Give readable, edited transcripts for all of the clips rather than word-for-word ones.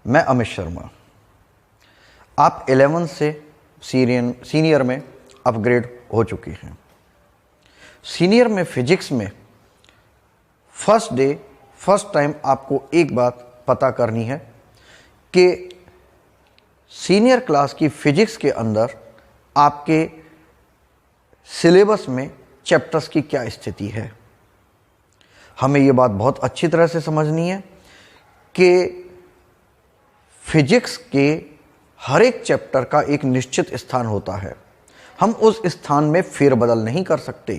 मैं अमित शर्मा। आप 11th से सीनियर में अपग्रेड हो चुके हैं। सीनियर में फिजिक्स में फर्स्ट टाइम आपको एक बात पता करनी है कि सीनियर क्लास की फिजिक्स के अंदर आपके सिलेबस में चैप्टर्स की क्या स्थिति है। हमें ये बात बहुत अच्छी तरह से समझनी है कि फिजिक्स के हर एक चैप्टर का एक निश्चित स्थान होता है। हम उस स्थान में फेरबदल नहीं कर सकते।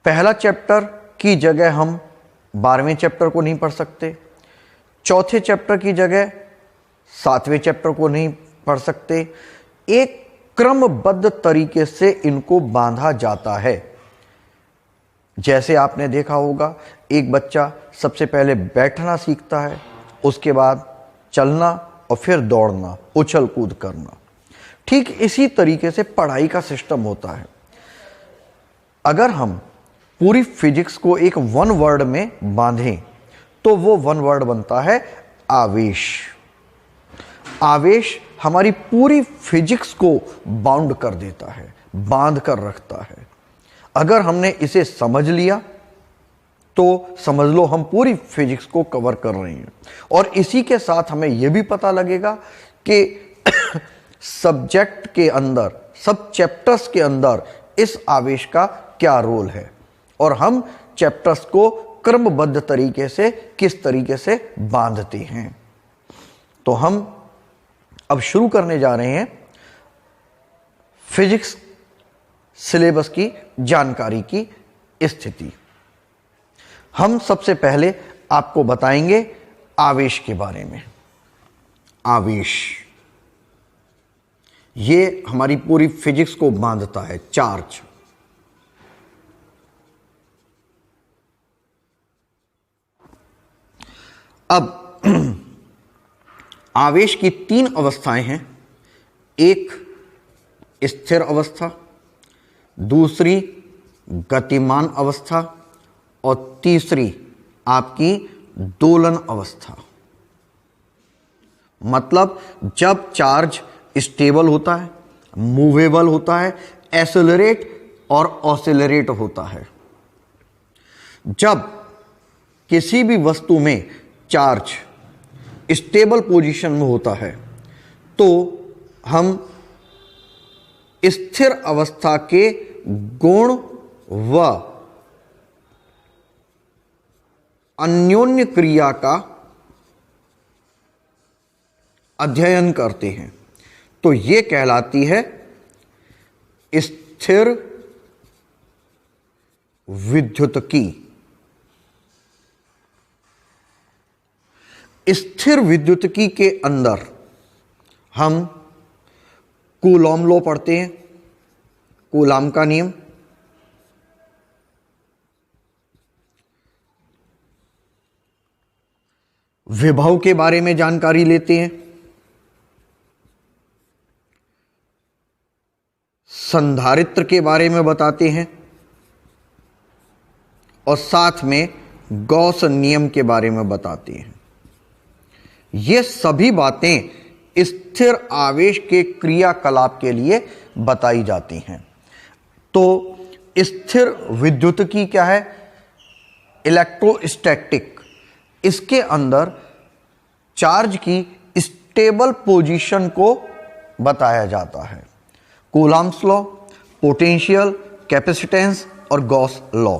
पहला चैप्टर की जगह हम 12वें चैप्टर को नहीं पढ़ सकते, चौथे चैप्टर की जगह 7वें चैप्टर को नहीं पढ़ सकते। एक क्रमबद्ध तरीके से इनको बांधा जाता है। जैसे आपने देखा होगा, एक बच्चा सबसे पहले बैठना सीखता है, उसके बाद चलना और फिर दौड़ना, उछल कूद करना। ठीक इसी तरीके से पढ़ाई का सिस्टम होता है। अगर हम पूरी फिजिक्स को एक वन वर्ड में बांधें तो वो वन वर्ड बनता है आवेश। आवेश हमारी पूरी फिजिक्स को बाउंड कर देता है, बांध कर रखता है। अगर हमने इसे समझ लिया तो समझ लो हम पूरी फिजिक्स को कवर कर रहे हैं। और इसी के साथ हमें यह भी पता लगेगा कि सब्जेक्ट के अंदर, सब चैप्टर्स के अंदर इस आवेश का क्या रोल है और हम चैप्टर्स को क्रमबद्ध तरीके से किस तरीके से बांधते हैं। तो हम अब शुरू करने जा रहे हैं फिजिक्स सिलेबस की जानकारी की स्थिति। हम सबसे पहले आपको बताएंगे आवेश के बारे में। आवेश ये हमारी पूरी फिजिक्स को बांधता है। चार्ज, अब आवेश की 3 अवस्थाएं हैं। एक स्थिर अवस्था, दूसरी गतिमान अवस्था और तीसरी आपकी दोलन अवस्था। मतलब जब चार्ज स्टेबल होता है, मूवेबल होता है, एक्सेलरेट और ऑसिलरेट होता है। जब किसी भी वस्तु में चार्ज स्टेबल पोजीशन में होता है तो हम स्थिर अवस्था के गुण व अन्योन्य क्रिया का अध्ययन करते हैं। तो यह कहलाती है स्थिर विद्युतकी। स्थिर विद्युतकी के अंदर हम कूलॉम लॉ पढ़ते हैं, कूलाम का नियम। विभव के बारे में जानकारी लेते हैं, संधारित्र के बारे में बताते हैं और साथ में गॉस नियम के बारे में बताते हैं। ये सभी बातें स्थिर आवेश के क्रियाकलाप के लिए बताई जाती हैं। तो स्थिर विद्युतकी क्या है? इलेक्ट्रोस्टैटिक। इसके अंदर चार्ज की स्टेबल पोजीशन को बताया जाता है। कूलॉम्स लॉ, पोटेंशियल, कैपेसिटेंस और गॉस लॉ,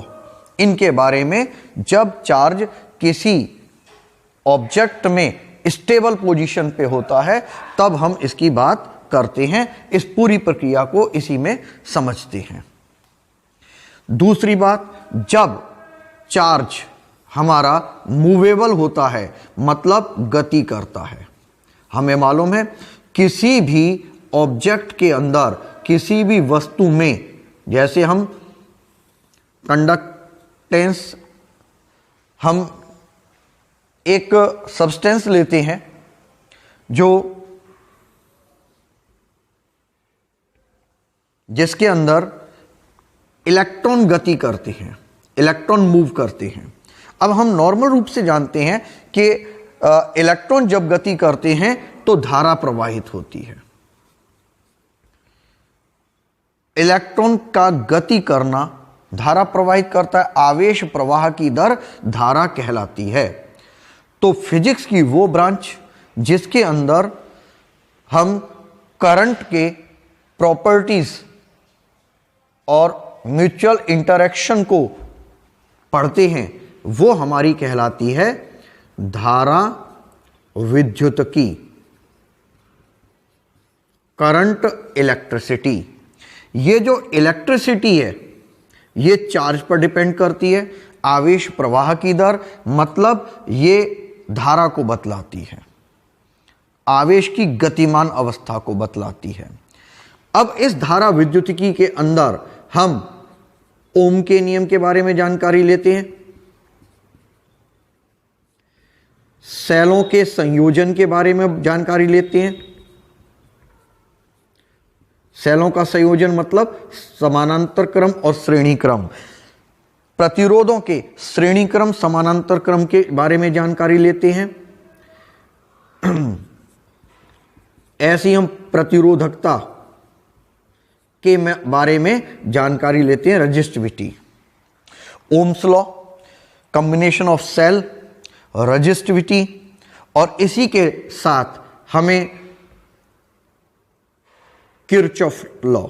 इनके बारे में जब चार्ज किसी ऑब्जेक्ट में स्टेबल पोजीशन पे होता है तब हम इसकी बात करते हैं। इस पूरी प्रक्रिया को इसी में समझते हैं। दूसरी बात, जब चार्ज हमारा मूवेबल होता है मतलब गति करता है। हमें मालूम है किसी भी ऑब्जेक्ट के अंदर, किसी भी वस्तु में, जैसे हम कंडक्टेंस, हम एक सब्सटेंस लेते हैं जो जिसके अंदर इलेक्ट्रॉन गति करते हैं, इलेक्ट्रॉन मूव करते हैं। अब हम नॉर्मल रूप से जानते हैं कि इलेक्ट्रॉन जब गति करते हैं तो धारा प्रवाहित होती है। इलेक्ट्रॉन का गति करना धारा प्रवाहित करता है, आवेश प्रवाह की दर धारा कहलाती है। तो फिजिक्स की वो ब्रांच जिसके अंदर हम करंट के प्रॉपर्टीज और म्यूचुअल इंटरेक्शन को पढ़ते हैं, वो हमारी कहलाती है धारा विद्युतकी, करंट इलेक्ट्रिसिटी। ये जो इलेक्ट्रिसिटी है ये चार्ज पर डिपेंड करती है, आवेश प्रवाह की दर, मतलब ये धारा को बतलाती है, आवेश की गतिमान अवस्था को बतलाती है। अब इस धारा विद्युतिकी के अंदर हम ओम के नियम के बारे में जानकारी लेते हैं, सेलों के संयोजन के बारे में जानकारी लेते हैं। सेलों का संयोजन मतलब समानांतर क्रम और श्रेणी क्रम, प्रतिरोधों के श्रेणी क्रम समानांतर क्रम के बारे में जानकारी लेते हैं। ऐसे ही हम प्रतिरोधकता के बारे में जानकारी लेते हैं, resistivity. Ohm's law, combination of cell, resistivity, और इसी के साथ हमें किरचॉफ लॉ,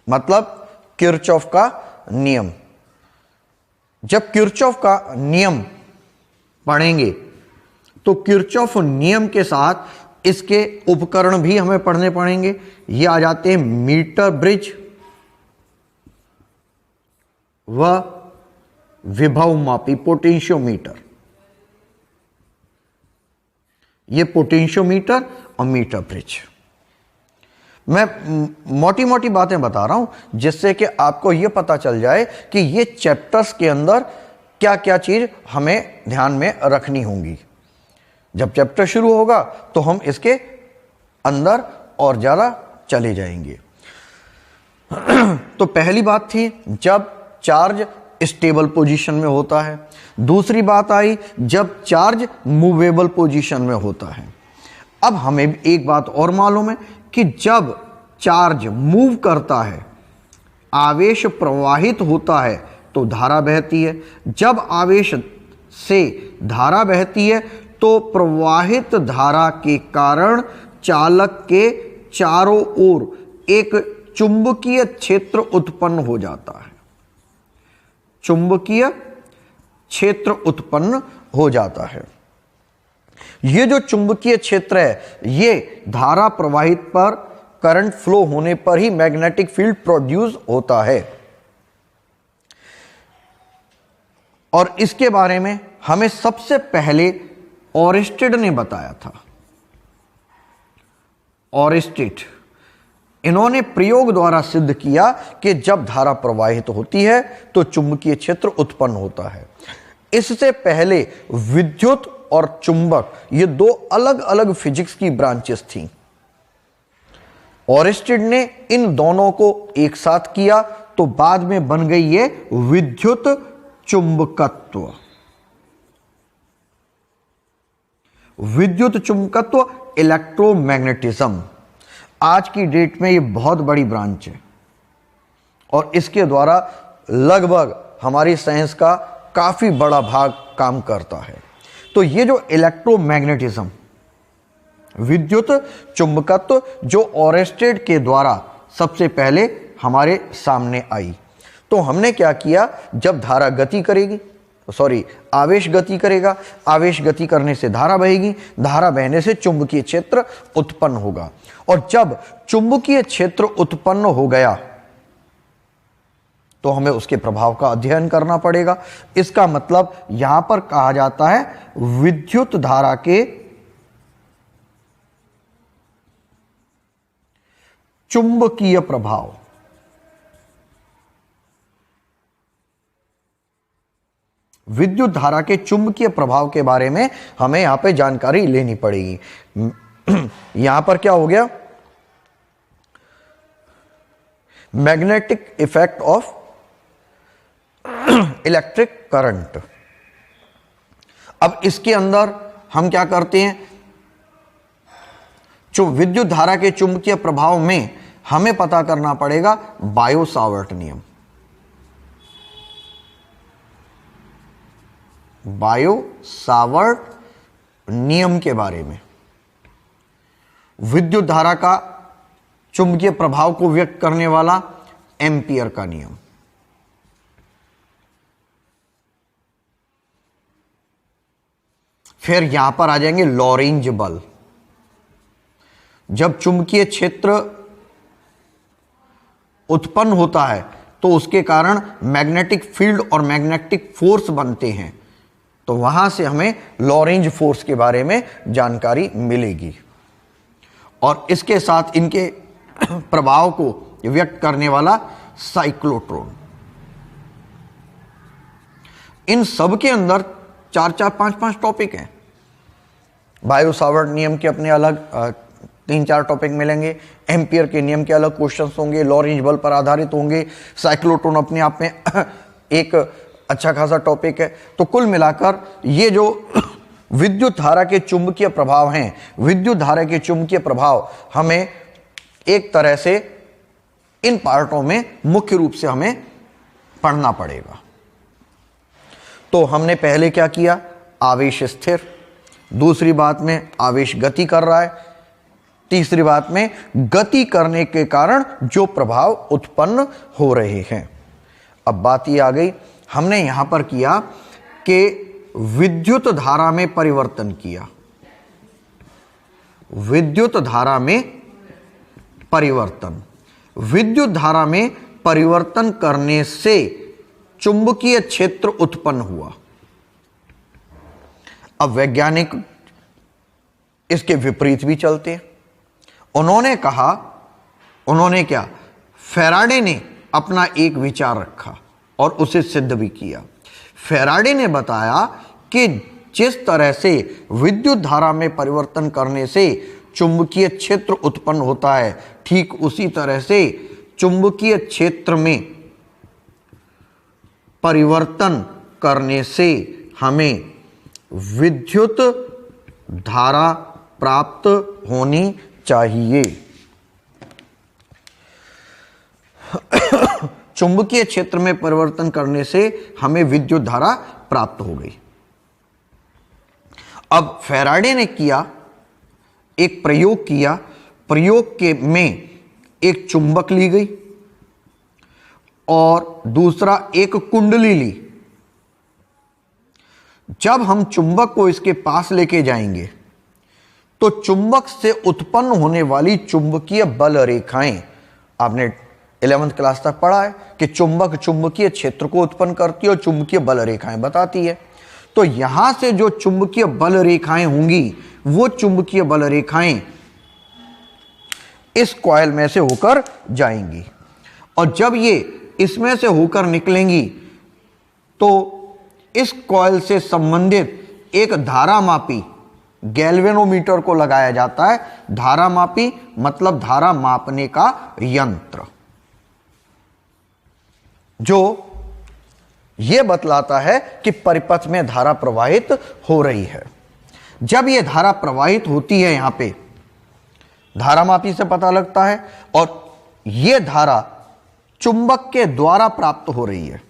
मतलब किरचॉफ का नियम। जब किरचॉफ का नियम पढ़ेंगे तो किरचॉफ नियम के साथ इसके उपकरण भी हमें पढ़ने पड़ेंगे। ये आ जाते हैं मीटर ब्रिज व विभव मापी पोटेंशियोमीटर। ये पोटेंशियोमीटर और मीटर ब्रिज, मैं मोटी मोटी बातें बता रहा हूं जिससे कि आपको यह पता चल जाए कि ये चैप्टर्स के अंदर क्या क्या चीज हमें ध्यान में रखनी होंगी। जब चैप्टर शुरू होगा तो हम इसके अंदर और ज्यादा चले जाएंगे। तो पहली बात थी जब चार्ज स्टेबल पोजीशन में होता है, दूसरी बात आई जब चार्ज मूवेबल पोजीशन में होता है। अब हमें एक बात और मालूम है कि जब चार्ज मूव करता है, आवेश प्रवाहित होता है तो धारा बहती है। जब आवेश से धारा बहती है तो प्रवाहित धारा के कारण चालक के चारों ओर एक चुंबकीय क्षेत्र उत्पन्न हो जाता है, चुंबकीय क्षेत्र उत्पन्न हो जाता है। ये जो चुंबकीय क्षेत्र है ये धारा प्रवाहित पर, करंट फ्लो होने पर ही मैग्नेटिक फील्ड प्रोड्यूस होता है। और इसके बारे में हमें सबसे पहले ओरेस्टेड ने बताया था। ओरेस्टेड, इन्होंने प्रयोग द्वारा सिद्ध किया कि जब धारा प्रवाहित होती है तो चुंबकीय क्षेत्र उत्पन्न होता है। इससे पहले विद्युत और चुंबक ये दो अलग अलग फिजिक्स की ब्रांचेस थीं। ओरेस्टेड ने इन दोनों को एक साथ किया तो बाद में बन गई ये विद्युत चुंबकत्व। विद्युत चुंबकत्व, इलेक्ट्रोमैग्नेटिज्म, आज की डेट में ये बहुत बड़ी ब्रांच है और इसके द्वारा लगभग हमारी साइंस का काफी बड़ा भाग काम करता है। तो ये जो इलेक्ट्रोमैग्नेटिज्म, विद्युत चुंबकत्व, जो ओरेस्टेड के द्वारा सबसे पहले हमारे सामने आई, तो हमने क्या किया, जब धारा गति करेगी, आवेश गति करेगा, आवेश गति करने से धारा बहेगी, धारा बहने से चुंबकीय क्षेत्र उत्पन्न होगा। और जब चुंबकीय क्षेत्र उत्पन्न हो गया तो हमें उसके प्रभाव का अध्ययन करना पड़ेगा। इसका मतलब यहां पर कहा जाता है विद्युत धारा के चुंबकीय प्रभाव। विद्युत धारा के चुंबकीय प्रभाव के बारे में हमें यहां पे जानकारी लेनी पड़ेगी। यहां पर क्या हो गया, magnetic effect of electric current. अब इसके अंदर हम क्या करते हैं, जो विद्युत धारा के चुंबकीय प्रभाव में हमें पता करना पड़ेगा बायो-सावर्ट नियम। बायो-सावर्ट नियम के बारे में, विद्युत धारा का चुंबकीय प्रभाव को व्यक्त करने वाला एम्पियर का नियम। फिर यहां पर आ जाएंगे लॉरेंज बल। जब चुंबकीय क्षेत्र उत्पन्न होता है तो उसके कारण मैग्नेटिक फील्ड और मैग्नेटिक फोर्स बनते हैं, तो वहां से हमें लॉरेंज फोर्स के बारे में जानकारी मिलेगी। और इसके साथ इनके प्रभाव को व्यक्त करने वाला साइक्लोट्रॉन। इन सब के अंदर 4-4, 5-5 टॉपिक हैं। बायो-सावर्ट नियम के अपने अलग 3-4 टॉपिक मिलेंगे, एम्पियर के नियम के अलग क्वेश्चंस होंगे, लॉरेंज बल पर आधारित होंगे, साइक्लोट्रॉन अपने आप में एक अच्छा खासा टॉपिक है। तो कुल मिलाकर ये जो विद्युत धारा के चुंबकीय प्रभाव हैं, विद्युत धारा के चुंबकीय प्रभाव हमें एक तरह से इन पार्टों में मुख्य रूप से हमें पढ़ना पड़ेगा। तो हमने पहले क्या किया, आवेश स्थिर, दूसरी बात में आवेश गति कर रहा है, तीसरी बात में गति करने के कारण जो प्रभाव उत्पन्न हो रहे हैं। अब बात ये आ गई, हमने यहां पर किया कि विद्युत धारा में परिवर्तन किया। विद्युत धारा में परिवर्तन, विद्युत धारा में परिवर्तन करने से चुंबकीय क्षेत्र उत्पन्न हुआ। अब वैज्ञानिक इसके विपरीत भी चलते हैं। उन्होंने कहा, उन्होंने क्या, फैराडे ने अपना एक विचार रखा और उसे सिद्ध भी किया। फैराडे ने बताया कि जिस तरह से विद्युत धारा में परिवर्तन करने से चुंबकीय क्षेत्र उत्पन्न होता है, ठीक उसी तरह से चुंबकीय क्षेत्र में परिवर्तन करने से हमें विद्युत धारा प्राप्त होनी चाहिए। चुंबकीय क्षेत्र में परिवर्तन करने से हमें विद्युत धारा प्राप्त हो गई। अब फैराडे ने किया, एक प्रयोग किया, प्रयोग के में एक चुंबक ली गई और दूसरा एक कुंडली ली। जब हम चुंबक को इसके पास लेके जाएंगे तो चुंबक से उत्पन्न होने वाली चुंबकीय बल रेखाएं, आपने 11वीं क्लास तक पढ़ा है कि चुंबक चुंबकीय क्षेत्र को उत्पन्न करती है और चुंबकीय बल रेखाएं बताती है। तो यहां से जो चुंबकीय बल रेखाएं होंगी, वो चुंबकीय बल रेखाएं इस कॉइल में से होकर जाएंगी और जब ये इसमें से होकर निकलेंगी तो इस कॉइल से संबंधित एक धारामापी गैल्वेनोमीटर को लगाया जाता है। धारामापी मतलब धारा मापने का यंत्र, जो यह बतलाता है कि परिपथ में धारा प्रवाहित हो रही है। जब यह धारा प्रवाहित होती है, यहां पे धारामापी से पता लगता है और यह धारा चुंबक के द्वारा प्राप्त हो रही है,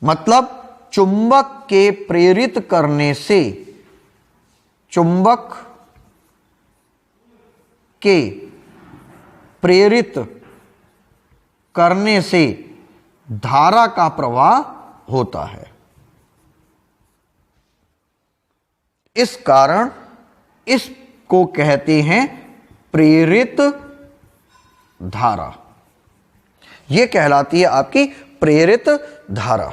मतलब चुंबक के प्रेरित करने से, चुंबक के प्रेरित करने से धारा का प्रवाह होता है। इस कारण इसको कहते हैं प्रेरित धारा। यह कहलाती है आपकी प्रेरित धारा।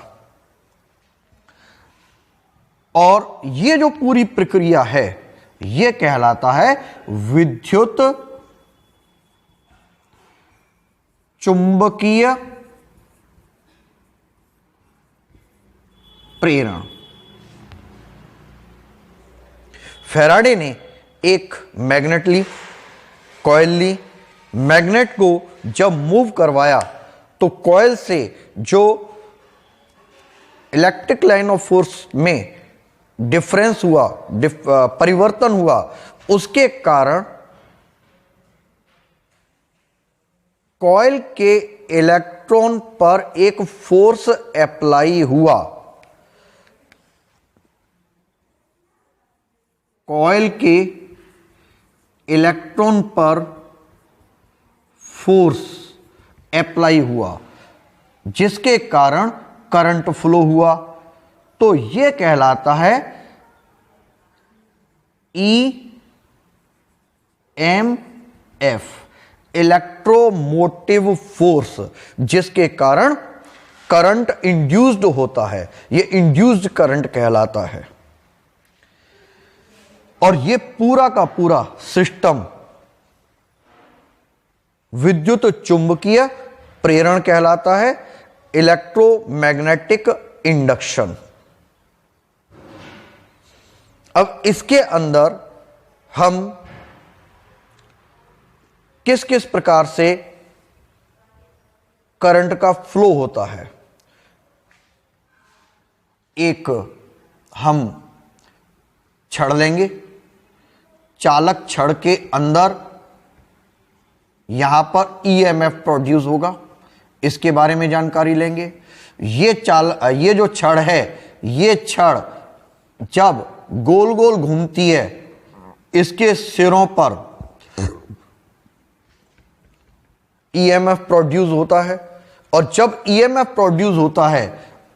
और यह जो पूरी प्रक्रिया है, यह कहलाता है विद्युत चुंबकीय प्रेरण। फैराडे ने एक मैग्नेट ली, कॉइल ली, मैग्नेट को जब मूव करवाया तो कॉइल से जो इलेक्ट्रिक लाइन ऑफ फोर्स में डिफरेंस हुआ, परिवर्तन हुआ, उसके कारण कॉइल के इलेक्ट्रॉन पर एक फोर्स अप्लाई हुआ। कॉइल के इलेक्ट्रॉन पर फोर्स अप्लाई हुआ जिसके कारण करंट फ्लो हुआ, तो यह कहलाता है EMF, इलेक्ट्रोमोटिव फोर्स, जिसके कारण करंट इंड्यूस्ड होता है। यह इंड्यूस्ड करंट कहलाता है। और यह पूरा का पूरा सिस्टम विद्युत चुंबकीय प्रेरण कहलाता है, इलेक्ट्रोमैग्नेटिक इंडक्शन। अब इसके अंदर हम किस किस प्रकार से करंट का फ्लो होता है, एक हम छड़ लेंगे। चालक छड़ के अंदर यहां पर ईएमएफ प्रोड्यूस होगा, इसके बारे में जानकारी लेंगे। ये जो छड़ है, ये छड़ जब गोल गोल घूमती है, इसके सिरों पर ईएमएफ प्रोड्यूस होता है। और जब ईएमएफ प्रोड्यूस होता है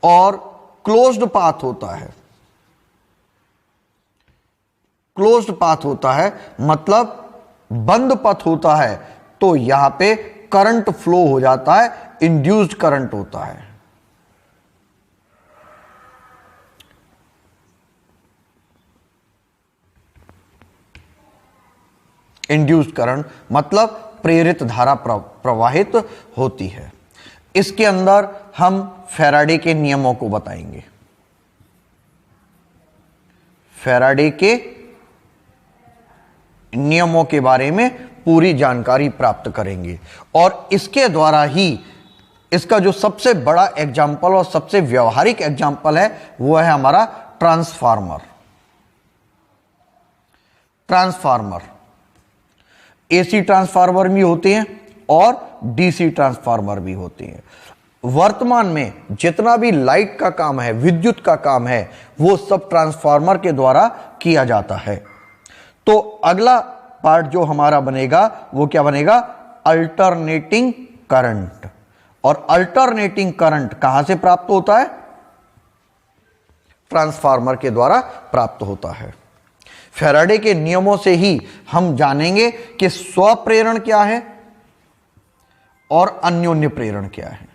और क्लोज्ड पाथ होता है, क्लोज्ड पाथ होता है मतलब बंद पथ होता है, तो यहां पे करंट फ्लो हो जाता है, इंड्यूस्ड करंट होता है। इंड्यूस्ड करंट मतलब प्रेरित धारा प्रवाहित होती है। इसके अंदर हम फैराडे के नियमों को बताएंगे। फैराडे के नियमों के बारे में पूरी जानकारी प्राप्त करेंगे और इसके द्वारा ही इसका जो सबसे बड़ा एग्जाम्पल और सबसे व्यवहारिक एग्जाम्पल है वो है हमारा ट्रांसफार्मर। ट्रांसफार्मर एसी ट्रांसफार्मर भी होते हैं और डीसी ट्रांसफार्मर भी होते हैं। वर्तमान में जितना भी लाइट का काम है, विद्युत का काम है, वो सब ट्रांसफार्मर के द्वारा किया जाता है। तो अगला पार्ट जो हमारा बनेगा वो क्या बनेगा? Alternating current. और अल्टरनेटिंग करंट कहां से प्राप्त होता है? ट्रांसफार्मर के द्वारा प्राप्त होता है। फैराडे के नियमों से ही हम जानेंगे कि स्वप्रेरण क्या है और अन्योन्य प्रेरण क्या है।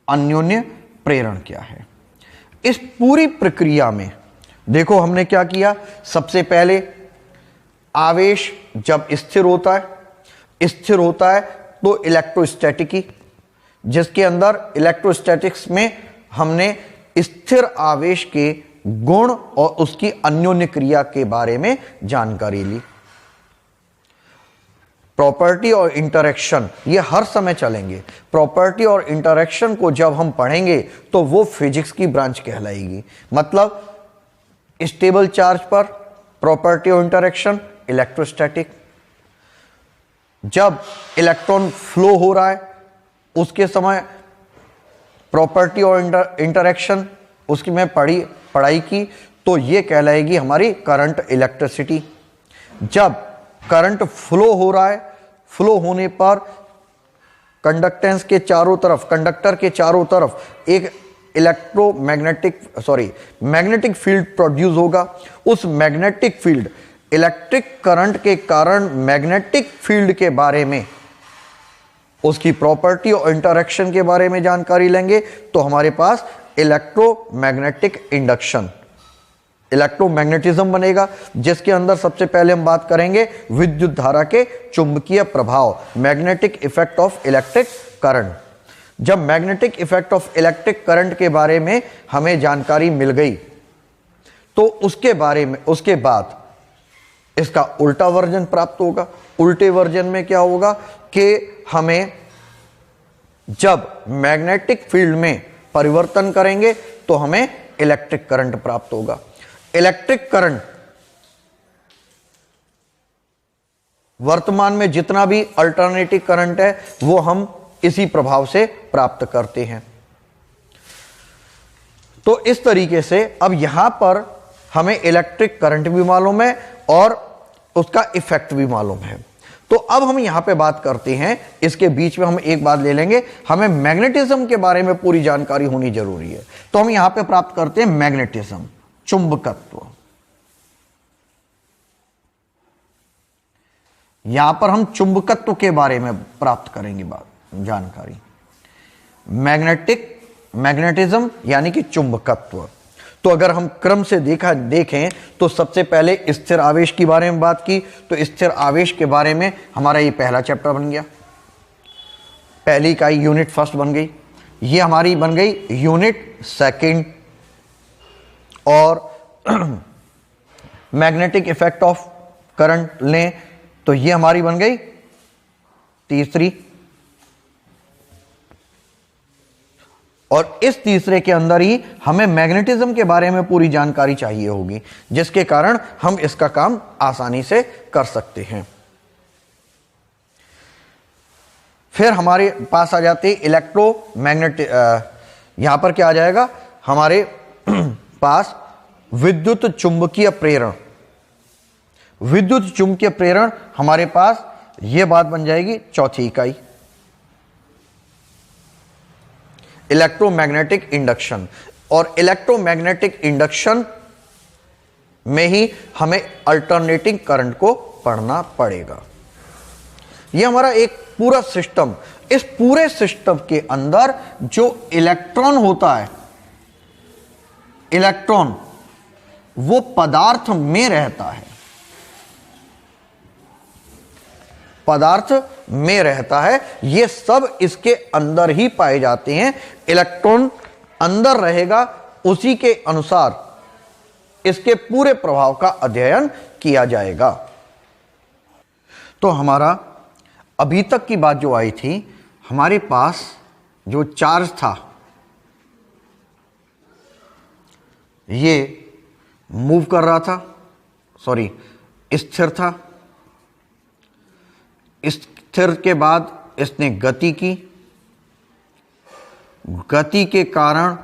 अन्योन्य प्रेरण क्या है? इस पूरी प्रक्रिया में देखो हमने क्या किया। सबसे पहले आवेश जब स्थिर होता है तो इलेक्ट्रोस्टैटिकी, जिसके अंदर इलेक्ट्रोस्टैटिक्स में हमने स्थिर आवेश के गुण और उसकी अन्योन्य क्रिया के बारे में जानकारी ली। प्रॉपर्टी और इंटरैक्शन ये हर समय चलेंगे। प्रॉपर्टी और इंटरैक्शन को जब हम पढ़ेंगे तो वो फिजिक्स की ब्रांच कहलाएगी। मतलब स्टेबल चार्ज पर प्रॉपर्टी और इंटरैक्शन इलेक्ट्रोस्टैटिक। जब इलेक्ट्रॉन फ्लो हो रहा है उसके समय प्रॉपर्टी और इंटरैक्शन उसकी मैं पढ़ाई की, तो ये कहलाएगी हमारी करंट इलेक्ट्रिसिटी। जब करंट फ्लो हो रहा है, फ्लो होने पर कंडक्टेंस के चारों तरफ, कंडक्टर के चारों तरफ एक मैग्नेटिक फील्ड प्रोड्यूस होगा। उस मैग्नेटिक फील्ड, इलेक्ट्रिक करंट के कारण मैग्नेटिक फील्ड के बारे में, उसकी प्रॉपर्टी और इंटरैक्शन के बारे में जानकारी लेंगे तो हमारे पास इलेक्ट्रोमैग्नेटिक इंडक्शन, इलेक्ट्रोमैग्नेटिज्म बनेगा, जिसके अंदर सबसे पहले हम बात करेंगे विद्युत धारा के चुंबकीय प्रभाव, magnetic effect of electric current. जब magnetic effect of electric current के बारे में हमें जानकारी मिल गई तो उसके बाद इसका उल्टा वर्जन प्राप्त होगा। उल्टे वर्जन में क्या होगा कि हमें जब मैग्नेटिक फील्ड में परिवर्तन करेंगे तो हमें इलेक्ट्रिक करंट प्राप्त होगा। इलेक्ट्रिक करंट वर्तमान में जितना भी अल्टरनेटिव करंट है वो हम इसी प्रभाव से प्राप्त करते हैं। तो इस तरीके से अब यहां पर हमें इलेक्ट्रिक करंट भी मालूम है और उसका इफेक्ट भी मालूम है। तो अब हम यहां पे बात करते हैं, इसके बीच में हम एक बात ले लेंगे, हमें मैग्नेटिज्म के बारे में पूरी जानकारी होनी जरूरी है। तो हम यहां पे प्राप्त करते हैं मैग्नेटिज्म, चुंबकत्व। यहां पर हम चुंबकत्व के बारे में प्राप्त करेंगे जानकारी। मैग्नेटिज्म यानी कि चुंबकत्व। तो अगर हम क्रम से देखें तो सबसे पहले स्थिर आवेश के बारे में बात की, तो स्थिर आवेश के बारे में हमारा ये पहला चैप्टर बन गया, पहली इकाई यूनिट फर्स्ट बन गई। ये हमारी बन गई यूनिट सेकंड। और मैग्नेटिक इफेक्ट ऑफ करंट लें तो ये हमारी बन गई तीसरी। और इस तीसरे के अंदर ही हमें मैग्नेटिज्म के बारे में पूरी जानकारी चाहिए होगी, जिसके कारण हम इसका काम आसानी से कर सकते हैं। फिर हमारे पास आ जाते इलेक्ट्रोमैग्नेटिक, यहां पर क्या आ जाएगा हमारे पास विद्युत चुंबकीय प्रेरण। विद्युत चुंबकीय प्रेरण हमारे पास यह बात बन जाएगी चौथी इकाई। इलेक्ट्रोमैग्नेटिक इंडक्शन, और इलेक्ट्रोमैग्नेटिक इंडक्शन में ही हमें अल्टरनेटिंग करंट को पढ़ना पड़ेगा। यह हमारा एक पूरा सिस्टम, इस पूरे सिस्टम के अंदर जो इलेक्ट्रॉन होता है, इलेक्ट्रॉन वो पदार्थ में रहता है, पदार्थ में रहता है, ये सब इसके अंदर ही पाए जाते हैं। इलेक्ट्रॉन अंदर रहेगा, उसी के अनुसार इसके पूरे प्रभाव का अध्ययन किया जाएगा। तो हमारा अभी तक की बात जो आई थी, हमारे पास जो चार्ज था ये मूव कर रहा था, सॉरी स्थिर था। स्थिर के बाद इसने गति की, गति के कारण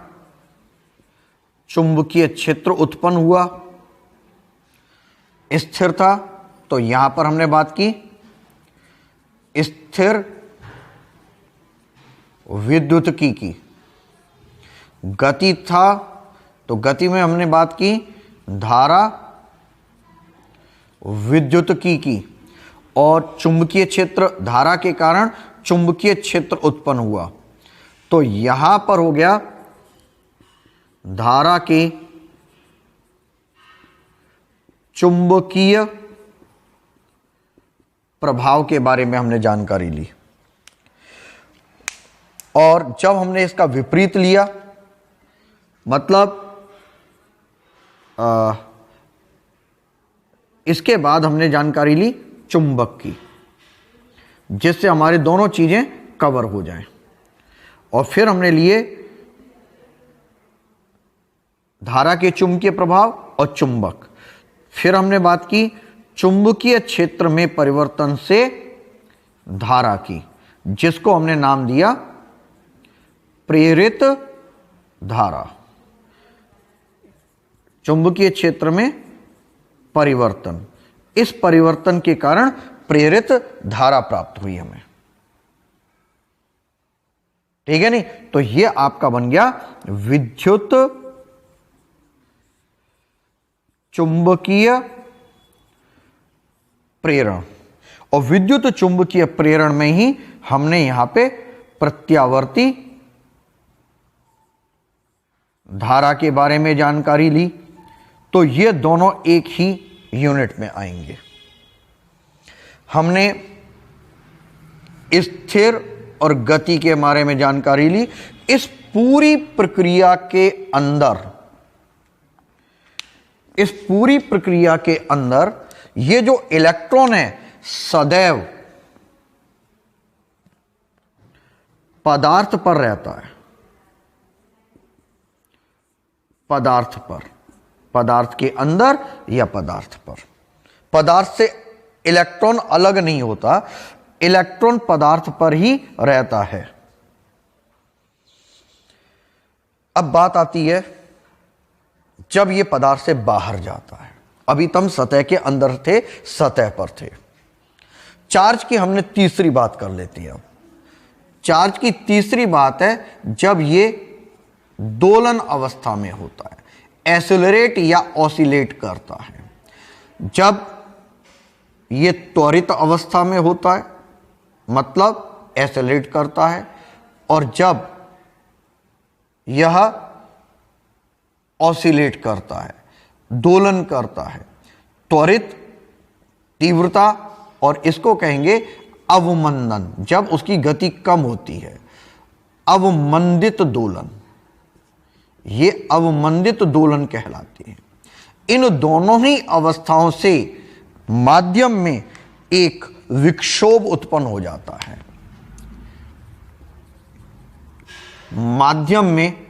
चुंबकीय क्षेत्र उत्पन्न हुआ। स्थिर था तो यहां पर हमने बात की स्थिर विद्युतकी की। गति था तो गति में हमने बात की धारा विद्युतकी की। और चुंबकीय क्षेत्र, धारा के कारण चुंबकीय क्षेत्र उत्पन्न हुआ। तो यहां पर हो गया धारा के चुंबकीय प्रभाव के बारे में हमने जानकारी ली। और जब हमने इसका विपरीत लिया, मतलब इसके बाद हमने जानकारी ली चुंबक की, जिससे हमारे दोनों चीजें कवर हो जाएं। और फिर हमने लिए धारा के चुंबकीय प्रभाव और चुंबक। फिर हमने बात की चुंबकीय क्षेत्र में परिवर्तन से धारा की, जिसको हमने नाम दिया प्रेरित धारा। चुंबकीय क्षेत्र में परिवर्तन, इस परिवर्तन के कारण प्रेरित धारा प्राप्त हुई हमें। ठीक है नहीं? तो यह आपका बन गया विद्युत चुंबकीय प्रेरण। और विद्युत चुंबकीय प्रेरण में ही हमने यहां पे प्रत्यावर्ती धारा के बारे में जानकारी ली। तो ये दोनों एक ही यूनिट में आएंगे। हमने स्थिर और गति के बारे में जानकारी ली। इस पूरी प्रक्रिया के अंदर, इस पूरी प्रक्रिया के अंदर ये जो इलेक्ट्रॉन है सदैव पदार्थ पर रहता है। पदार्थ पर, पदार्थ के अंदर या पदार्थ पर। पदार्थ से इलेक्ट्रॉन अलग नहीं होता, इलेक्ट्रॉन पदार्थ पर ही रहता है। अब बात आती है जब यह पदार्थ से बाहर जाता है। अभी तो हम सतह के अंदर थे, सतह पर थे। चार्ज की हमने तीसरी बात कर लेती है। चार्ज की तीसरी बात है जब ये दोलन अवस्था में होता है, एसिलरेट या ऑसिलेट करता है। जब ये त्वरित अवस्था में होता है मतलब एसिलरेट करता है, और जब यह ऑसिलेट करता है, दोलन करता है, त्वरित, तीव्रता, और इसको कहेंगे अवमंदन, जब उसकी गति कम होती है, अवमंदित दोलन, ये अवमंदित दोलन कहलाती है। इन दोनों ही अवस्थाओं से माध्यम में एक विक्षोभ उत्पन्न हो जाता है। माध्यम में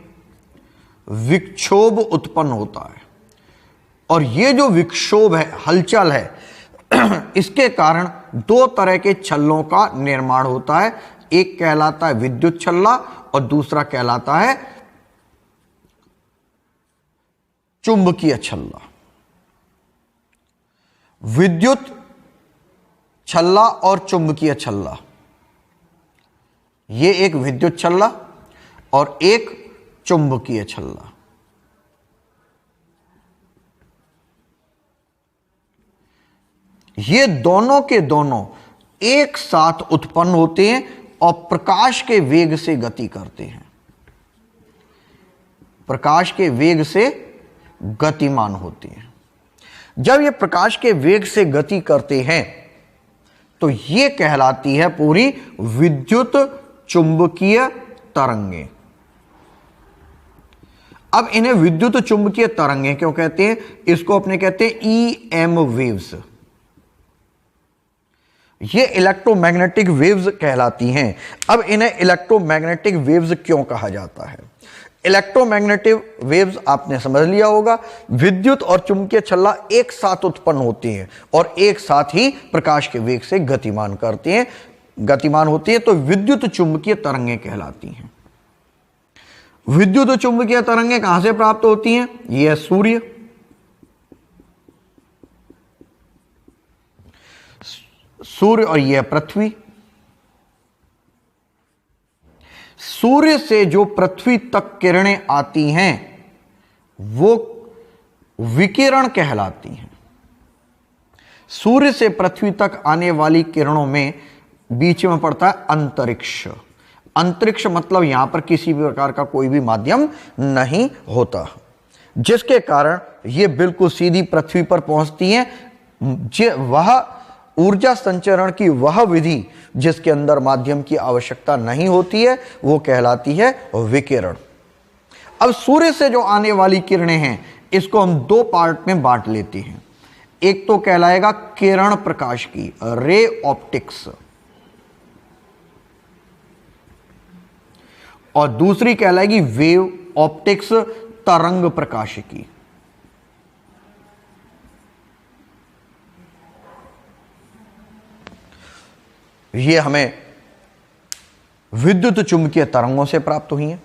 विक्षोभ उत्पन्न होता है, और ये जो विक्षोभ है, हलचल है, इसके कारण दो तरह के छल्लों का निर्माण होता है। एक कहलाता है विद्युत छल्ला और दूसरा कहलाता है चुंबकीय छल्ला। विद्युत छल्ला और चुंबकीय छल्ला, ये एक विद्युत छल्ला और एक चुंबकीय छल्ला। ये दोनों के दोनों एक साथ उत्पन्न होते हैं और प्रकाश के वेग से गति करते हैं, प्रकाश के वेग से गतिमान होते हैं। जब ये प्रकाश के वेग से गति करते हैं तो ये कहलाती है पूरी विद्युत चुंबकीय तरंगें। अब इन्हें विद्युत चुंबकीय तरंगें क्यों कहते हैं? इसको अपने कहते हैं ईएम वेव्स। ये इलेक्ट्रोमैग्नेटिक वेव्स कहलाती हैं। अब इन्हें इलेक्ट्रोमैग्नेटिक वेव्स क्यों कहा जाता है? इलेक्ट्रोमैग्नेटिक वेव्स आपने समझ लिया होगा, विद्युत और चुंबकीय छल्ला एक साथ उत्पन्न होती हैं और एक साथ ही प्रकाश के वेग से गतिमान होती हैं, तो विद्युत चुंबकीय तरंगें कहलाती हैं। विद्युत चुंबकीय तरंगें कहां से प्राप्त होती हैं? यह सूर्य, और यह पृथ्वी। सूर्य से जो पृथ्वी तक किरणें आती हैं वो विकिरण कहलाती हैं। सूर्य से पृथ्वी तक आने वाली किरणों में बीच में पड़ता है अंतरिक्ष। अंतरिक्ष मतलब यहां पर किसी भी प्रकार का कोई भी माध्यम नहीं होता, जिसके कारण ये बिल्कुल सीधी पृथ्वी पर पहुंचती हैं। वह ऊर्जा संचरण की वह विधि जिसके अंदर माध्यम की आवश्यकता नहीं होती है वो कहलाती है विकिरण। अब सूर्य से जो आने वाली किरणें हैं इसको हम दो पार्ट में बांट लेते हैं। एक तो कहलाएगा किरण प्रकाश की, रे ऑप्टिक्स, और दूसरी कहलाएगी वेव ऑप्टिक्स, तरंग प्रकाश की। ये हमें विद्युत चुंबकीय तरंगों से प्राप्त हुई हैं।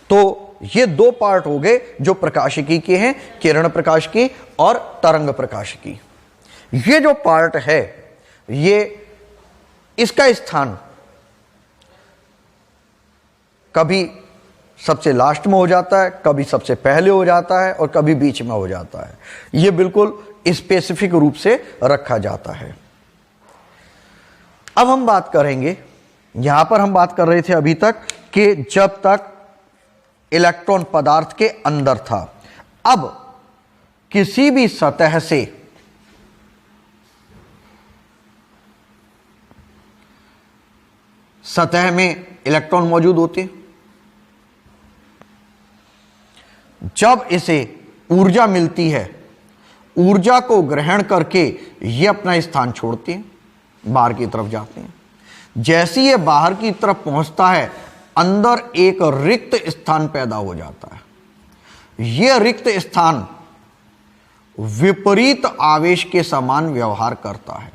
तो ये दो पार्ट हो गए जो प्रकाशिकी के हैं, किरण प्रकाश की और तरंग प्रकाश की। ये जो पार्ट है ये इसका स्थान कभी सबसे लास्ट में हो जाता है, कभी सबसे पहले हो जाता है और कभी बीच में हो जाता है। ये बिल्कुल स्पेसिफिक रूप से रखा जाता है। अब हम बात करेंगे, यहां पर हम बात कर रहे थे अभी तक कि जब तक इलेक्ट्रॉन पदार्थ के अंदर था, अब किसी भी सतह से सतह में इलेक्ट्रॉन मौजूद होते हैं। जब इसे ऊर्जा मिलती है, ऊर्जा को ग्रहण करके ये अपना स्थान छोड़ते हैं, बाहर की तरफ जाते हैं। जैसे ये बाहर की तरफ पहुंचता है, अंदर एक रिक्त स्थान पैदा हो जाता है। यह रिक्त स्थान विपरीत आवेश के समान व्यवहार करता है।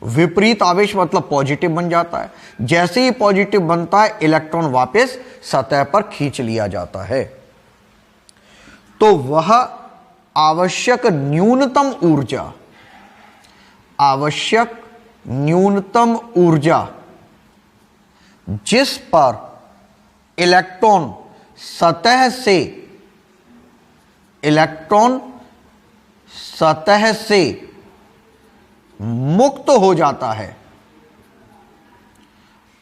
विपरीत आवेश मतलब पॉजिटिव बन जाता है। जैसे ही पॉजिटिव बनता है, इलेक्ट्रॉन वापस सतह पर खींच लिया जाता है। तो वह आवश्यक न्यूनतम ऊर्जा जिस पर इलेक्ट्रॉन सतह से मुक्त हो जाता है,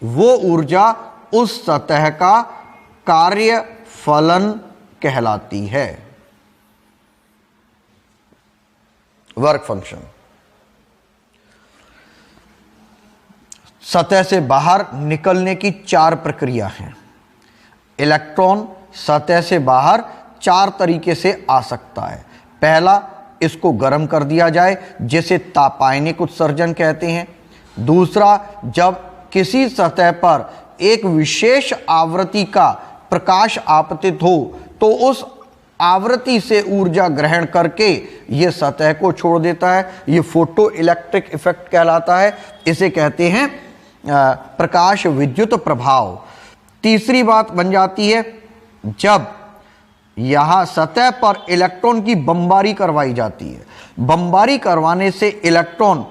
वो ऊर्जा उस सतह का कार्य फलन कहलाती है, वर्क फंक्शन। सतह से बाहर निकलने की 4 प्रक्रिया हैं। इलेक्ट्रॉन सतह से बाहर 4 तरीके से आ सकता है। पहला, इसको गर्म कर दिया जाए, जिसे तापायनिक उत्सर्जन कहते हैं। दूसरा, जब किसी सतह पर एक विशेष आवृत्ति का प्रकाश आपतित हो तो उस आवृत्ति से ऊर्जा ग्रहण करके यह सतह को छोड़ देता है, यह फोटो इलेक्ट्रिक इफेक्ट कहलाता है। इसे कहते हैं प्रकाश विद्युत प्रभाव। तीसरी बात बन जाती है, जब यहां सतह पर इलेक्ट्रॉन की बमबारी करवाई जाती है। बमबारी करवाने से इलेक्ट्रॉन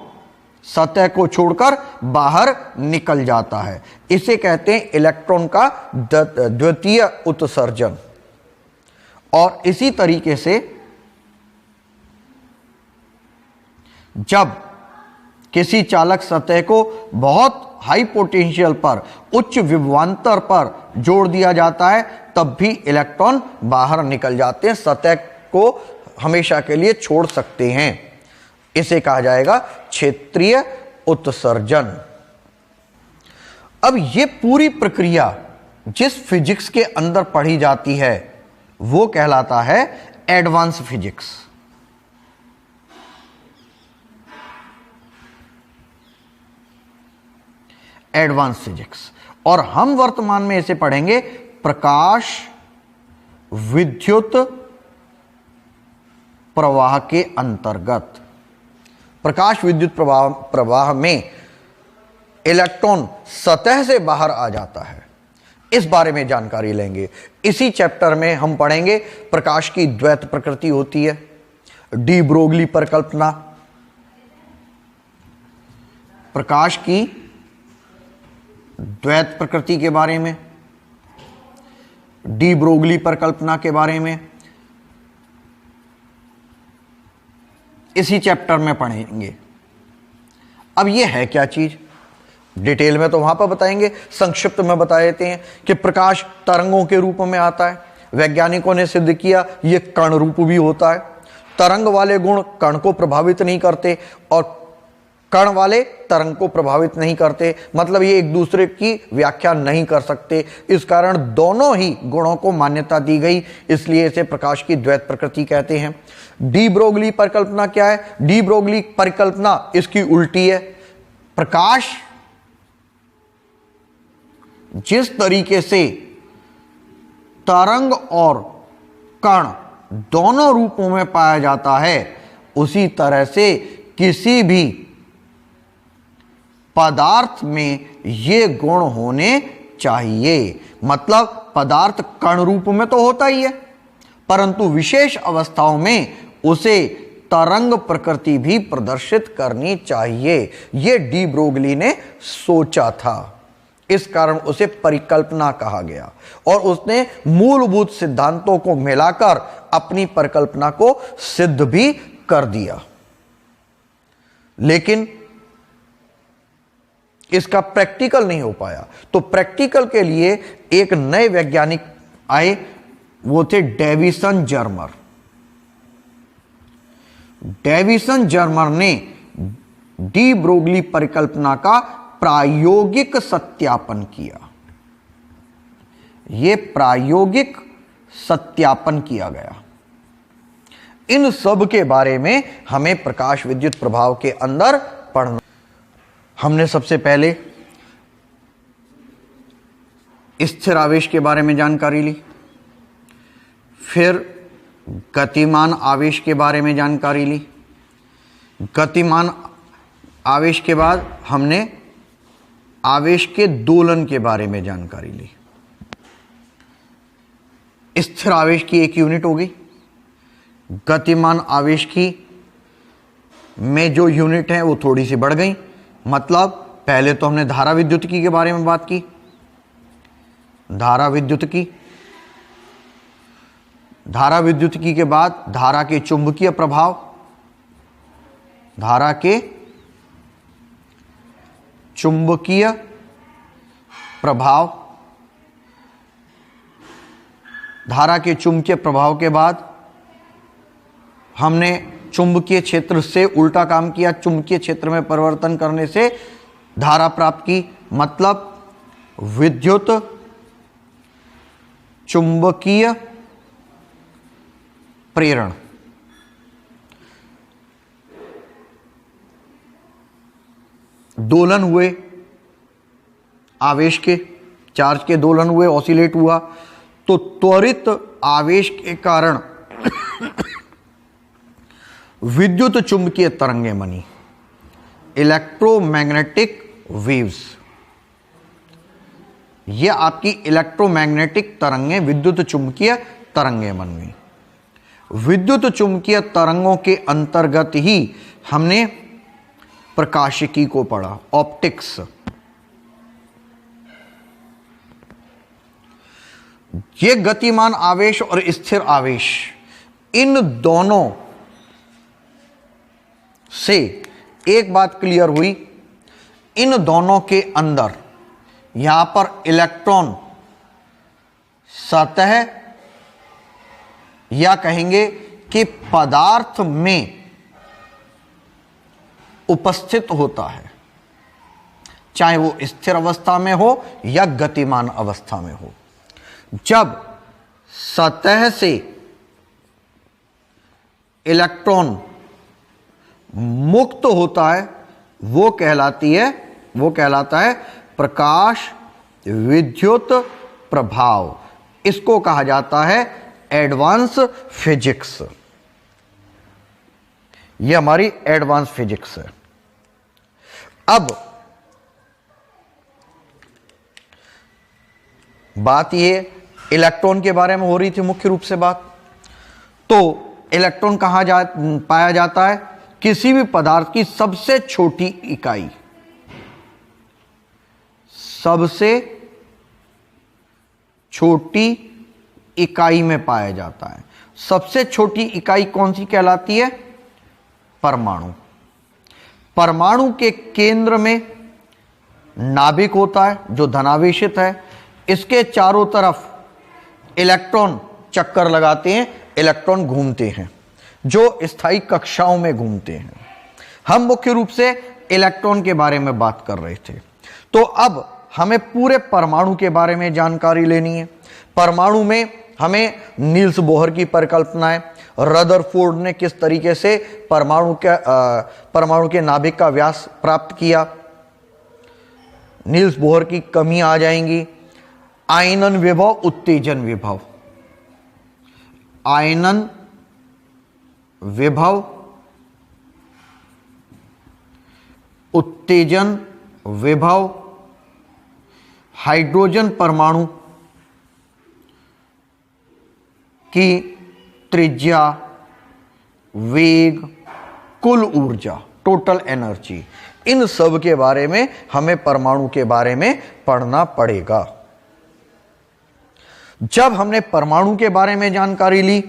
सतह को छोड़कर बाहर निकल जाता है। इसे कहते हैं इलेक्ट्रॉन का द्वितीय उत्सर्जन। और इसी तरीके से जब किसी चालक सतह को बहुत हाई पोटेंशियल पर, उच्च विभवांतर पर जोड़ दिया जाता है, तब भी इलेक्ट्रॉन बाहर निकल जाते हैं, सतह को हमेशा के लिए छोड़ सकते हैं। इसे कहा जाएगा क्षेत्रीय उत्सर्जन। अब ये पूरी प्रक्रिया जिस फिजिक्स के अंदर पढ़ी जाती है वो कहलाता है एडवांस फिजिक्स। Advance physics. और हम वर्तमान में इसे पढ़ेंगे प्रकाश विद्युत प्रवाह के अंतर्गत। प्रकाश विद्युत प्रवाह में इलेक्ट्रॉन सतह से बाहर आ जाता है, इस बारे में जानकारी लेंगे। इसी चैप्टर में हम पढ़ेंगे प्रकाश की द्वैत प्रकृति होती है, डी ब्रोगली परिकल्पना, प्रकाश की द्वैत प्रकृति के बारे में, डी ब्रोगली परिकल्पना के बारे में इसी चैप्टर में पढ़ेंगे। अब यह है क्या चीज, डिटेल में तो वहां पर बताएंगे, संक्षिप्त में बता देते हैं कि प्रकाश तरंगों के रूप में आता है। वैज्ञानिकों ने सिद्ध किया यह कण रूप भी होता है। तरंग वाले गुण कण को प्रभावित नहीं करते और कण वाले तरंग को प्रभावित नहीं करते, मतलब ये एक दूसरे की व्याख्या नहीं कर सकते। इस कारण दोनों ही गुणों को मान्यता दी गई, इसलिए इसे प्रकाश की द्वैत प्रकृति कहते हैं। डी ब्रोगली परिकल्पना क्या है? डी ब्रोगली परिकल्पना इसकी उल्टी है। प्रकाश जिस तरीके से तरंग और कण दोनों रूपों में पाया जाता है, उसी तरह से किसी भी पदार्थ में ये गुण होने चाहिए। मतलब पदार्थ कण रूप में तो होता ही है, परंतु विशेष अवस्थाओं में उसे तरंग प्रकृति भी प्रदर्शित करनी चाहिए। ये डी ब्रोगली ने सोचा था, इस कारण उसे परिकल्पना कहा गया और उसने मूलभूत सिद्धांतों को मिलाकर अपनी परिकल्पना को सिद्ध भी कर दिया। लेकिन इसका प्रैक्टिकल नहीं हो पाया, तो प्रैक्टिकल के लिए एक नए वैज्ञानिक आए, वो थे डेविसन जर्मर। डेविसन जर्मर ने डी ब्रोगली परिकल्पना का प्रायोगिक सत्यापन किया। यह प्रायोगिक सत्यापन किया गया। इन सब के बारे में हमें प्रकाश विद्युत प्रभाव के अंदर पढ़ना। हमने सबसे पहले स्थिर आवेश के बारे में जानकारी ली, फिर गतिमान आवेश के बारे में जानकारी ली। गतिमान आवेश के बाद हमने आवेश के दोलन के बारे में जानकारी ली। स्थिर आवेश की एक यूनिट हो गई, गतिमान आवेश की में जो यूनिट है वो थोड़ी सी बढ़ गई। मतलब पहले तो हमने धारा विद्युतिकी के बारे में बात की, धारा विद्युतिकी, धारा विद्युतिकी के बाद धारा के चुंबकीय प्रभाव, धारा के चुंबकीय प्रभाव, धारा के चुंबकीय प्रभाव के बाद हमने चुंबकीय क्षेत्र से उल्टा काम किया, चुंबकीय क्षेत्र में परिवर्तन करने से धारा प्राप्त की। मतलब विद्युत चुंबकीय प्रेरण। दोलन हुए आवेश के, चार्ज के दोलन हुए, ऑसिलेट हुआ, तो त्वरित आवेश के कारण विद्युत चुंबकीय तरंगें बनी, इलेक्ट्रोमैग्नेटिक वेव्स। ये आपकी इलेक्ट्रोमैग्नेटिक तरंगें, विद्युत चुंबकीय तरंगें बन गई। विद्युत चुंबकीय तरंगों के अंतर्गत ही हमने प्रकाशिकी को पढ़ा, ऑप्टिक्स। ये गतिमान आवेश और स्थिर आवेश, इन दोनों से एक बात क्लियर हुई, इन दोनों के अंदर यहां पर इलेक्ट्रॉन सतह या कहेंगे कि पदार्थ में उपस्थित होता है, चाहे वो स्थिर अवस्था में हो या गतिमान अवस्था में हो। जब सतह से इलेक्ट्रॉन मुक्त होता है वो कहलाता है प्रकाश विद्युत प्रभाव। इसको कहा जाता है एडवांस फिजिक्स। ये हमारी एडवांस फिजिक्स है। अब बात ये इलेक्ट्रॉन के बारे में हो रही थी मुख्य रूप से बात। तो इलेक्ट्रॉन कहां पाया जाता है? किसी भी पदार्थ की सबसे छोटी इकाई, सबसे छोटी इकाई में पाया जाता है। सबसे छोटी इकाई कौन सी कहलाती है? परमाणु। परमाणु के केंद्र में नाभिक होता है जो धनावेशित है। इसके चारों तरफ इलेक्ट्रॉन चक्कर लगाते हैं, इलेक्ट्रॉन घूमते हैं, जो स्थायी कक्षाओं में घूमते हैं। हम मुख्य रूप से इलेक्ट्रॉन के बारे में बात कर रहे थे। तो अब हमें पूरे परमाणु के बारे में जानकारी लेनी है। परमाणु में हमें नील्स बोहर की परिकल्पनाएं, रदरफोर्ड ने किस तरीके से परमाणु के नाभिक का व्यास प्राप्त किया, नील्स बोहर की कमी आ जाएंगी। आयनन विभव, उत्तेजन विभव, आयनन विभव, उत्तेजन विभव, हाइड्रोजन परमाणु की त्रिज्या, वेग, कुल ऊर्जा, टोटल एनर्जी, इन सब के बारे में हमें परमाणु के बारे में पढ़ना पड़ेगा। जब हमने परमाणु के बारे में जानकारी ली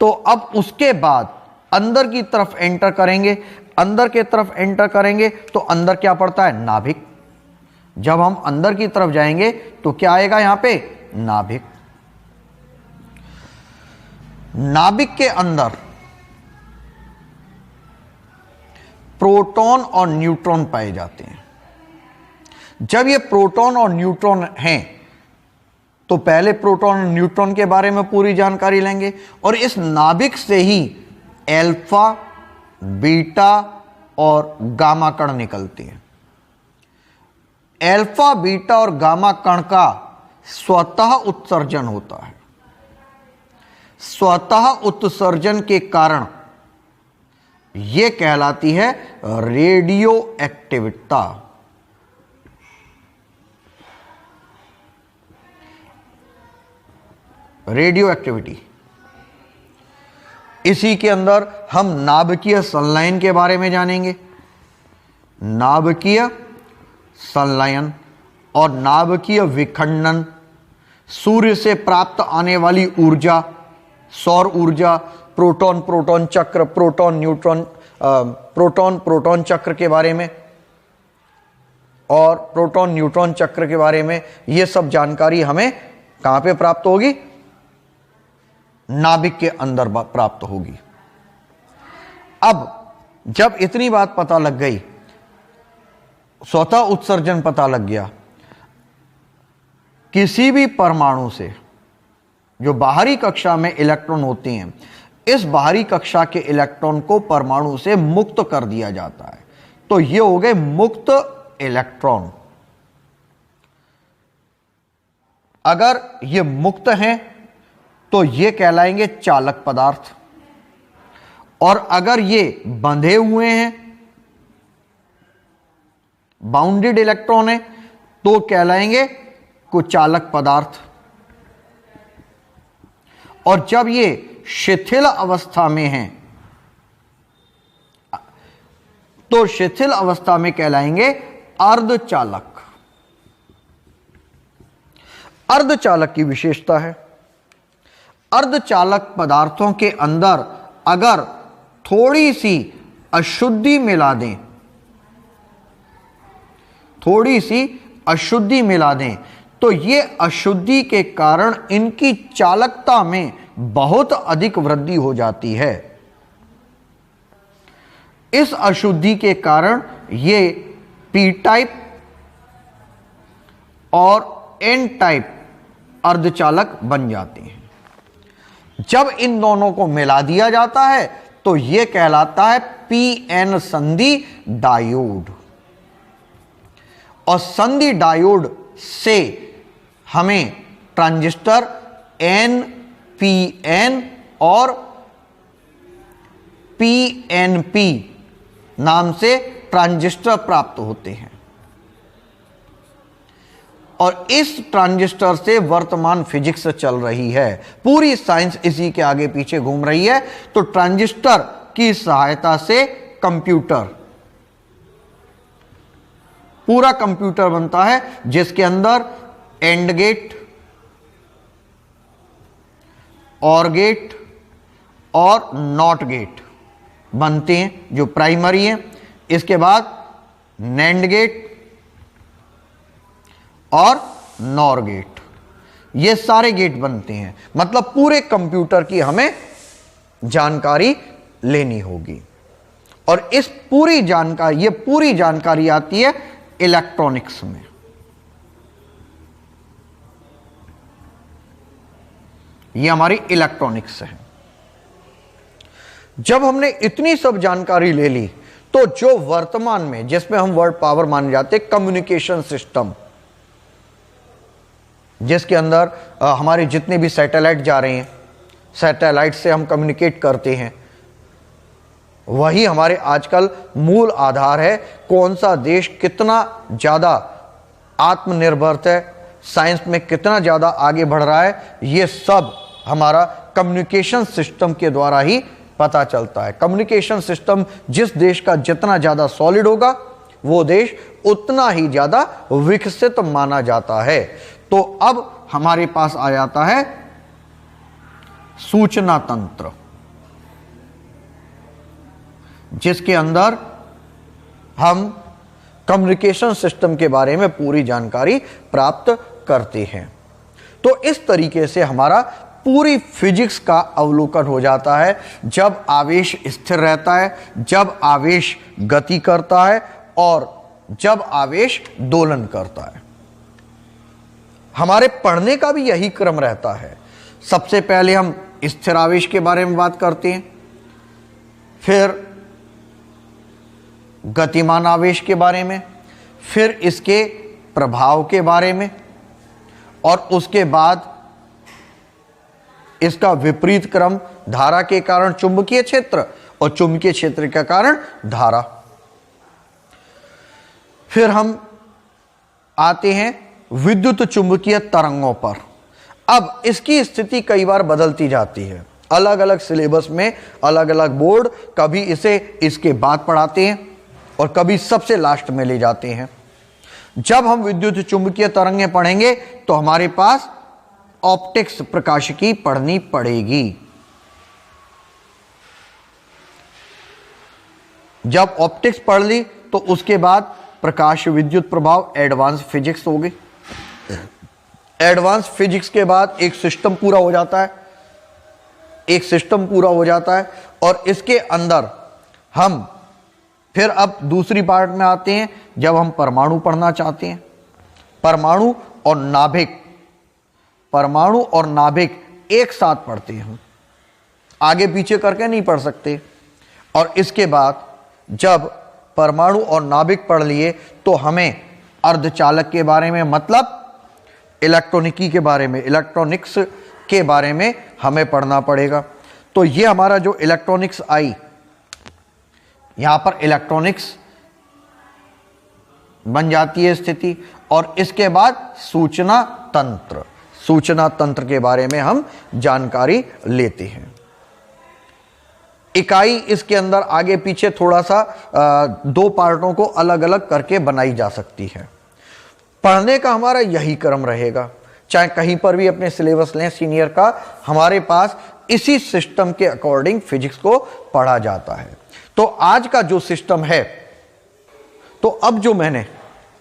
तो अब उसके बाद अंदर की तरफ एंटर करेंगे। अंदर के तरफ एंटर करेंगे तो अंदर क्या पड़ता है? नाभिक। जब हम अंदर की तरफ जाएंगे तो क्या आएगा यहां पे? नाभिक। नाभिक के अंदर प्रोटॉन और न्यूट्रॉन पाए जाते हैं। जब ये प्रोटॉन और न्यूट्रॉन हैं तो पहले प्रोटॉन और न्यूट्रॉन के बारे में पूरी जानकारी लेंगे और इस नाभिक से ही अल्फा, बीटा और गामा कण निकलते हैं। अल्फा, बीटा और गामा कण का स्वतः उत्सर्जन होता है। स्वतः उत्सर्जन के कारण यह कहलाती है रेडियो एक्टिविटी। Radio activity. इसी के अंदर हम नाभिकीय संलयन के बारे में जानेंगे। नाभिकीय संलयन और नाभिकीय विखंडन, सूर्य से प्राप्त आने वाली ऊर्जा, सौर ऊर्जा, प्रोटॉन प्रोटॉन चक्र, प्रोटॉन न्यूट्रॉन, प्रोटॉन प्रोटॉन चक्र के बारे में और प्रोटॉन न्यूट्रॉन चक्र के बारे में, यह सब जानकारी हमें कहां पे प्राप्त होगी? नाभिक के अंदर प्राप्त होगी। अब जब इतनी बात पता लग गई, स्वतः उत्सर्जन पता लग गया, किसी भी परमाणु से जो बाहरी कक्षा में इलेक्ट्रॉन होते हैं, इस बाहरी कक्षा के इलेक्ट्रॉन को परमाणु से मुक्त कर दिया जाता है, तो ये हो गए मुक्त इलेक्ट्रॉन। अगर ये मुक्त हैं तो ये कहलाएंगे चालक पदार्थ, और अगर ये बंधे हुए हैं, बाउंडेड इलेक्ट्रॉन है, तो कहलाएंगे कुचालक पदार्थ। और जब ये शिथिल अवस्था में हैं तो शिथिल अवस्था में कहलाएंगे अर्धचालक। अर्धचालक की विशेषता है, अर्धचालक पदार्थों के अंदर अगर थोड़ी सी अशुद्धि मिला दें, थोड़ी सी अशुद्धि मिला दें, तो ये अशुद्धि के कारण इनकी चालकता में बहुत अधिक वृद्धि हो जाती है। इस अशुद्धि के कारण ये पी टाइप और एन टाइप अर्धचालक बन जाते हैं। जब इन दोनों को मिला दिया जाता है तो यह कहलाता है पी एन संधि डायोड। और संधि डायोड से हमें ट्रांजिस्टर एन पी एन और पी एन पी नाम से ट्रांजिस्टर प्राप्त होते हैं। और इस ट्रांजिस्टर से वर्तमान फिजिक्स चल रही है, पूरी साइंस इसी के आगे पीछे घूम रही है। तो ट्रांजिस्टर की सहायता से कंप्यूटर, पूरा कंप्यूटर बनता है, जिसके अंदर एंड गेट, और गेट और नॉट गेट बनते हैं, जो प्राइमरी है। इसके बाद नैंड गेट और नॉर गेट, ये सारे गेट बनते हैं। मतलब पूरे कंप्यूटर की हमें जानकारी लेनी होगी। और इस पूरी जानकारी, ये पूरी जानकारी आती है इलेक्ट्रॉनिक्स में। ये हमारी इलेक्ट्रॉनिक्स है। जब हमने इतनी सब जानकारी ले ली, तो जो वर्तमान में, जिसमें हम वर्ल्ड पावर माने जाते, कम्युनिकेशन सिस्टम, जिसके अंदर हमारे जितने भी सैटेलाइट जा रहे हैं, सैटेलाइट से हम कम्युनिकेट करते हैं, वही हमारे आजकल मूल आधार है। कौन सा देश कितना ज़्यादा आत्मनिर्भर है, साइंस में कितना ज़्यादा आगे बढ़ रहा है, ये सब हमारा कम्युनिकेशन सिस्टम के द्वारा ही पता चलता है। कम्युनिकेशन सिस्टम जिस देश का जितना ज़्यादा सॉलिड होगा, वो देश उतना ही ज़्यादा विकसित माना जाता है। तो अब हमारे पास आ जाता है सूचना तंत्र, जिसके अंदर हम कम्युनिकेशन सिस्टम के बारे में पूरी जानकारी प्राप्त करते हैं। तो इस तरीके से हमारा पूरी फिजिक्स का अवलोकन हो जाता है। जब आवेश स्थिर रहता है, जब आवेश गति करता है और जब आवेश दोलन करता है। हमारे पढ़ने का भी यही क्रम रहता है। सबसे पहले हम स्थिर आवेश के बारे में बात करते हैं, फिर गतिमान आवेश के बारे में, फिर इसके प्रभाव के बारे में, और उसके बाद इसका विपरीत क्रम धारा के कारण चुंबकीय क्षेत्र और चुंबकीय क्षेत्र के कारण धारा। फिर हम आते हैं विद्युत चुंबकीय तरंगों पर। अब इसकी स्थिति कई बार बदलती जाती है, अलग अलग सिलेबस में अलग अलग बोर्ड कभी इसे इसके बाद पढ़ाते हैं और कभी सबसे लास्ट में ले जाते हैं। जब हम विद्युत चुंबकीय तरंगें पढ़ेंगे तो हमारे पास ऑप्टिक्स प्रकाशिकी पढ़नी पड़ेगी। जब ऑप्टिक्स पढ़ ली तो उसके बाद प्रकाश विद्युत प्रभाव एडवांस फिजिक्स होगी। एडवांस फिजिक्स के बाद एक सिस्टम पूरा हो जाता है, एक सिस्टम पूरा हो जाता है और इसके अंदर हम फिर अब दूसरी पार्ट में आते हैं जब हम परमाणु पढ़ना चाहते हैं। परमाणु और नाभिक एक साथ पढ़ते हैं, आगे पीछे करके नहीं पढ़ सकते। और इसके बाद जब परमाणु और नाभिक पढ़ लिए तो हमें अर्धचालक के बारे में, मतलब इलेक्ट्रॉनिकी के बारे में, इलेक्ट्रॉनिक्स के बारे में हमें पढ़ना पड़ेगा। तो ये हमारा जो इलेक्ट्रॉनिक्स आई, यहां पर इलेक्ट्रॉनिक्स बन जाती है स्थिति। और इसके बाद सूचना तंत्र के बारे में हम जानकारी लेते हैं। इकाई इसके अंदर आगे पीछे थोड़ा सा दो पार्टों को अलग अलग करके बनाई जा सकती है। पढ़ने का हमारा यही क्रम रहेगा, चाहे कहीं पर भी अपने सिलेबस लें सीनियर का, हमारे पास इसी सिस्टम के अकॉर्डिंग फिजिक्स को पढ़ा जाता है। तो आज का जो सिस्टम है, तो अब जो मैंने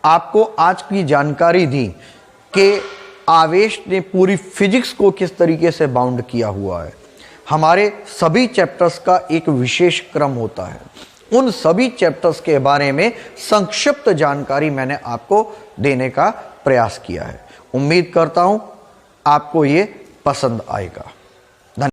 आपको आज की जानकारी दी कि आवेश ने पूरी फिजिक्स को किस तरीके से बाउंड किया हुआ है, हमारे सभी चैप्टर्स का एक विशेष क्रम होता है। उन सभी चैप्टर्स के बारे में संक्षिप्त जानकारी मैंने आपको देने का प्रयास किया है। उम्मीद करता हूं आपको ये पसंद आएगा।